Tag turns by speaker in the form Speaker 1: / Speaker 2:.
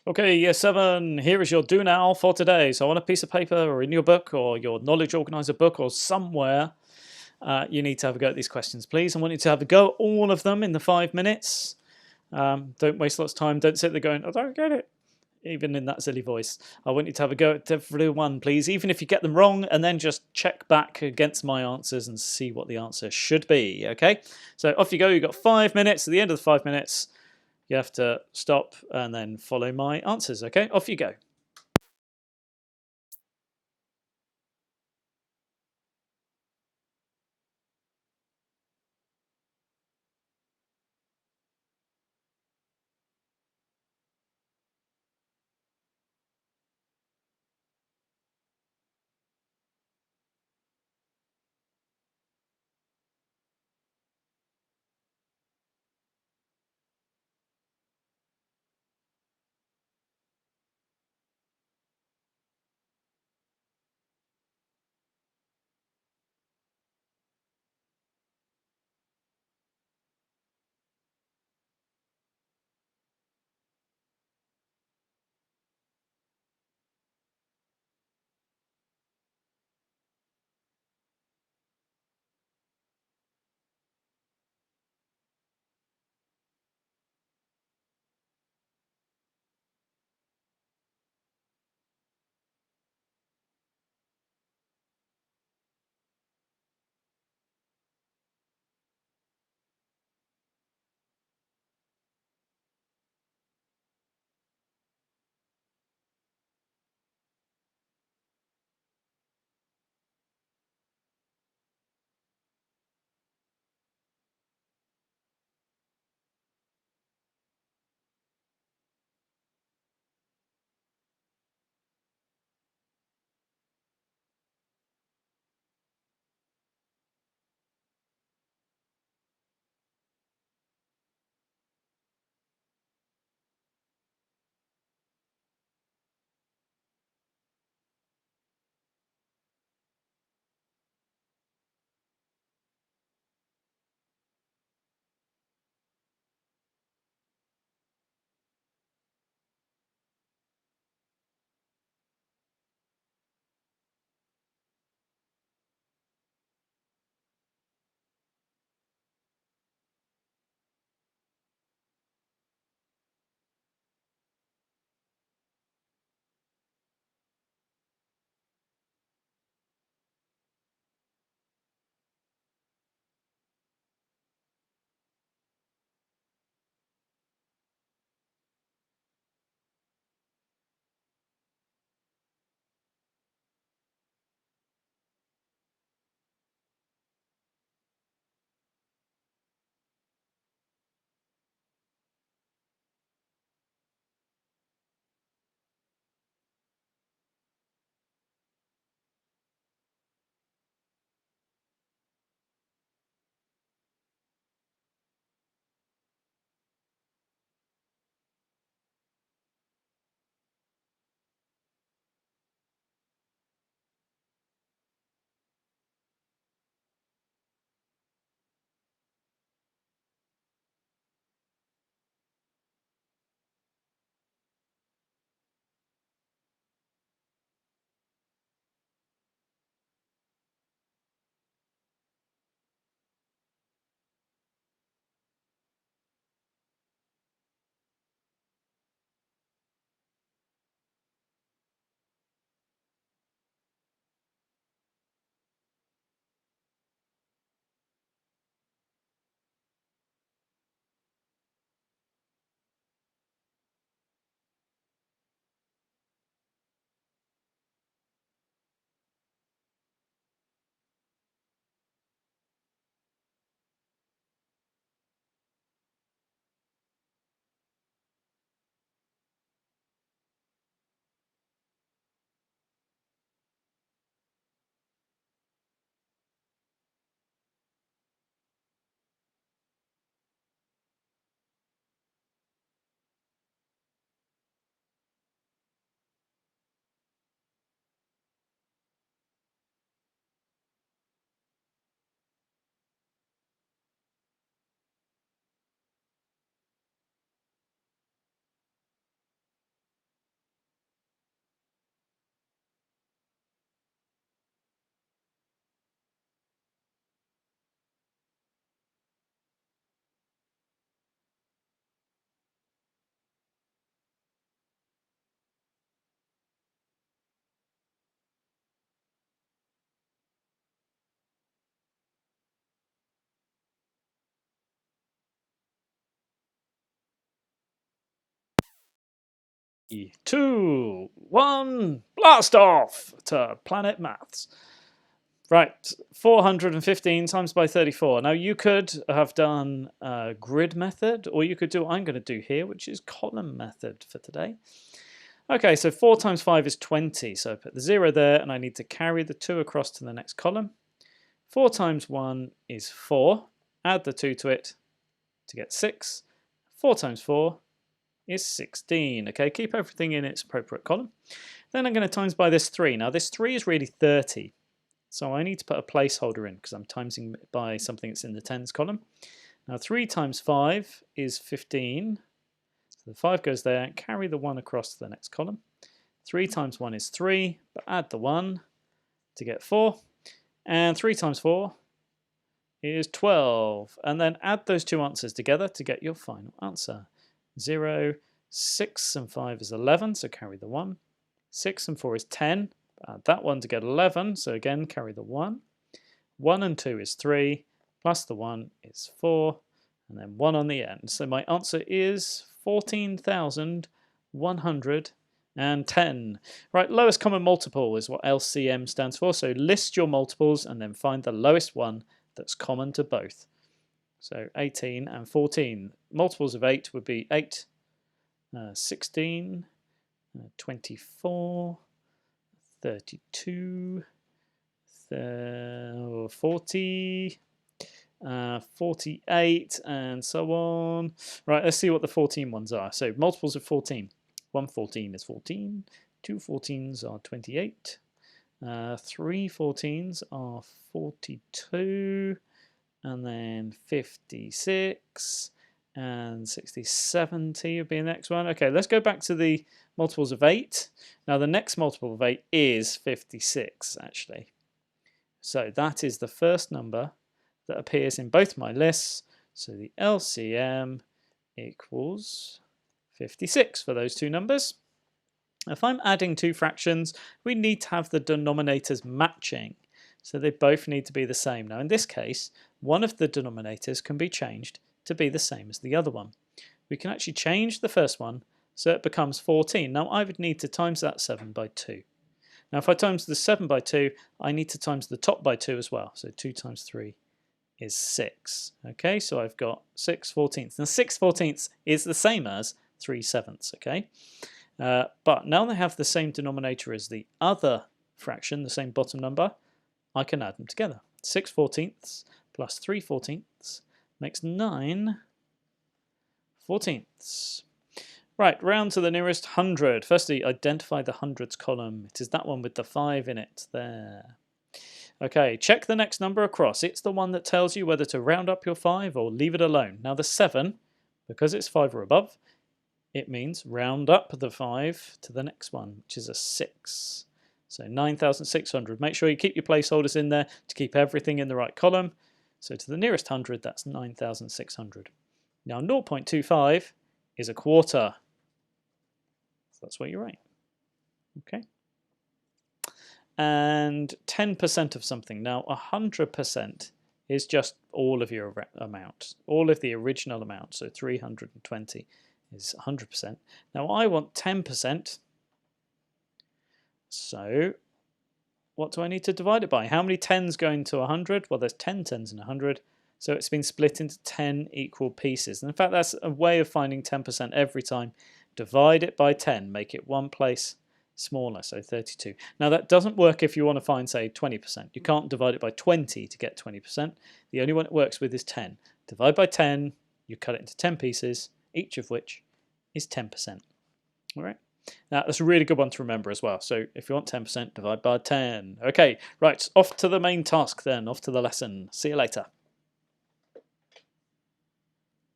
Speaker 1: Okay, year seven, here is your do now for today. So on a piece of paper or in your book or your knowledge organizer book or somewhere, you need to have a go at these questions, please. I want you to have a go at all of them in the 5 minutes. Don't waste lots of time. Don't sit there going, I don't get it. Even in that silly voice. I want you to have a go at every one, please, even if you get them wrong, and then just check back against my answers and see what the answer should be, okay? So off you go. You've got 5 minutes. At the end of the 5 minutes, you have to stop and then follow my answers, okay? Off you go. 2, 1, blast off to Planet Maths. Right, 415 times by 34. Now you could have done a grid method, or you could do what I'm going to do here, which is column method for today. Okay, so 4 times 5 is 20, so I put the 0 there, and I need to carry the 2 across to the next column. 4 times 1 is 4. Add the 2 to it to get 6. 4 times 4 is 16. Okay, keep everything in its appropriate column. Then I'm going to times by this 3. Now this 3 is really 30. So I need to put a placeholder in because I'm timesing by something that's in the tens column. Now 3 times 5 is 15. So the 5 goes there, carry the 1 across to the next column. 3 times 1 is 3, but add the 1 to get 4. And 3 times 4 is 12. And then add those two answers together to get your final answer. 0, 6 and 5 is 11, so carry the 1. 6 and 4 is 10. Add that 1 to get 11, so again carry the 1. 1 and 2 is 3, plus the 1 is 4, and then 1 on the end. So my answer is 14,110. Right, lowest common multiple is what LCM stands for. So list your multiples and then find the lowest one that's common to both. So 18 and 14. Multiples of 8 would be 8, 16, 24, 32, 40, 48, and so on. Right, let's see what the 14 ones are. So multiples of 14. 1 14 is 14. 2 14s are 28. 3 14s are 42. And then 56. And 60, 70 would be the next one. Okay, let's go back to the multiples of 8. Now the next multiple of 8 is 56, actually. So that is the first number that appears in both my lists. So the LCM equals 56 for those two numbers. If I'm adding two fractions, we need to have the denominators matching. So they both need to be the same. Now in this case, one of the denominators can be changed to be the same as the other one. We can actually change the first one so it becomes 14. Now I would need to times that 7 by 2. Now if I times the 7 by 2, I need to times the top by 2 as well. So 2 times 3 is 6. Okay, so I've got 6 14ths. Now 6 14ths is the same as 3 sevenths. Okay, but now they have the same denominator as the other fraction, the same bottom number, I can add them together. 6 14ths plus 3 14ths makes 9 14ths. Right, round to the nearest 100. Firstly, identify the hundreds column. It is that one with the 5 in it there. Okay, check the next number across. It's the one that tells you whether to round up your 5 or leave it alone. Now the 7, because it's 5 or above, it means round up the 5 to the next one, which is a 6. So 9,600. Make sure you keep your placeholders in there to keep everything in the right column. So to the nearest 100, that's 9,600. Now 0.25 is a quarter. So that's what you write. Okay. And 10% of something. Now 100% is just all of your amount, all of the original amount. So 320 is 100%. Now I want 10%. So what do I need to divide it by? How many 10s go into 100? Well, there's 10 10s in 100. So it's been split into 10 equal pieces. And in fact, that's a way of finding 10% every time. Divide it by 10, make it one place smaller, so 32. Now that doesn't work if you want to find, say, 20%. You can't divide it by 20 to get 20%. The only one it works with is 10. Divide by 10, you cut it into 10 pieces, each of which is 10%. All right. Now that's a really good one to remember as well. So if you want 10%, divide by 10. Okay, right, off to the main task then, off to the lesson. See you later.